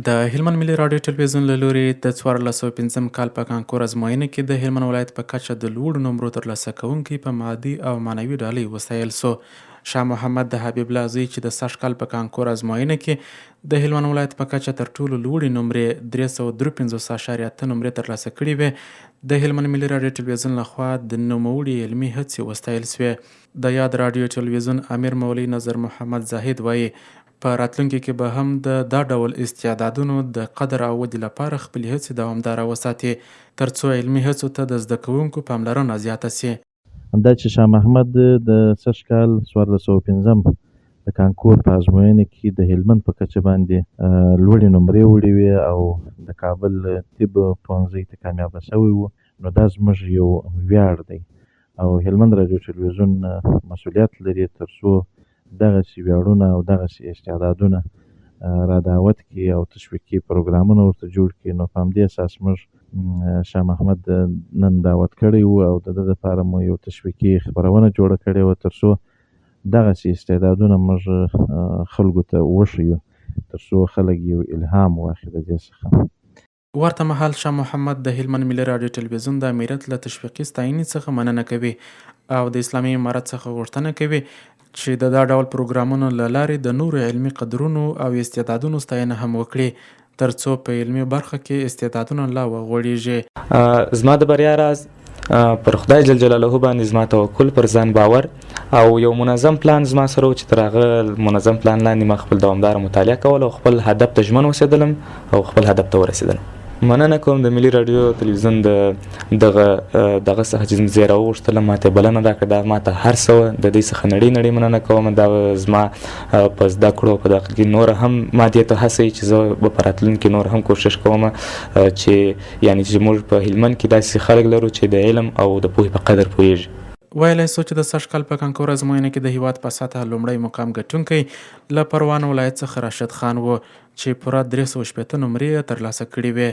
د هلمند ملي راډیو ټلویزیون له لوري د 1405 کال په کانکور ازموینه کې د هلمند ولایت په کچه د لوړو نمرو ترلاسه کوونکي په مادي او معنوي ډالۍ وستایل سو. شاه محمد د حبیب الله زوی چې د سږ کال په کانکور ازموینه کې د هلمند ولایت په کچه تر ټولو لوړې نمرې 353.8 نمرې ترلاسه کړي وې، د هلمند ملي راډیو ټلویزیون لخوا د نوموړي علمي هڅې وستایل سوې. د یاد راډیو ټلویزیون امیر مولوي نظر محمد زاهد وایي په راتلونکي کې به هم د دا ډول استعدادونو د قدر او ودې لپاره خپلې هڅې دوامداره وساتي ترڅو علمي هڅو ته د زده کوونکو پاملرنه زیاته سي. دا چې شاه محمد د سږ کال 1405 د کانکور په ازموینه کې د هلمند په کچه باندې لوړې نمرې وړي وې او د کابل طب پوهنځي ته کامیابه شوی و، نو دا زموږ یو ویاړ دی او هلمند راډیو ټلویزیون مسؤلیت لري ترڅو دغسې ویاړونه او دغسې استعدادونه را دعوت کړي او تشویقي پروګرامونه ورته جوړ کړي. نو په همدې اساس موږ شاه محمد نن دعوت کړی و او د ده دپاره مو یو تشویقي خپرونه جوړه کړې وه ترڅو دغسې استعدادونه موږ خلکو ته وښیو ترڅو خلک یو الهام واخلي د دې څخه. ورته مهال شاه محمد د هلمند ملي راډیو ټلویزیون د امریت له تشویقي ستاینې څخه مننه کوي او د اسلامي امارت څخه غوښتنه کوي چې د دا ډول پروګرامونو له لارې د نورو علمي قدرونو او استعدادونو ستاینه هم وکړي ترڅو په علمي برخه کې استعدادونه لا وغوړېږي. زما د بریا راز پر خدای جل جلاله باندې زما توکل، پر ځان باور او یو منظم پلان زما سره و چې تر هغه منظم پلان لاندې ما خپل دوامداره مطالعه کول او خپل هدف ته ژمن اوسېدلم او خپل هدف ته ورسېدلم. مننه کوم د ملي راډیو ټلویزیون دغه څخه چې زه راوغوښتلم، ماته بلنه راکړه، دا ماته هر څه د دې څخه نړۍ مننه کوم. دا زما په زده کړو په داخل کې نور هم ما دې ته هڅوي چې زه به په راتلونکي نور هم کوشش کوم چې موږ په هلمند کې داسې خلک لرو چې د علم او د پوهې په قدر پوهېږي. ویلی سو چې د سږ کال په کانکور ازموینه کې د هیواد په سطحه لومړی مقام ګټونکی له پروان ولایت څخه راشد خان و چې پوره 360 نمرې ترلاسه کړي وې.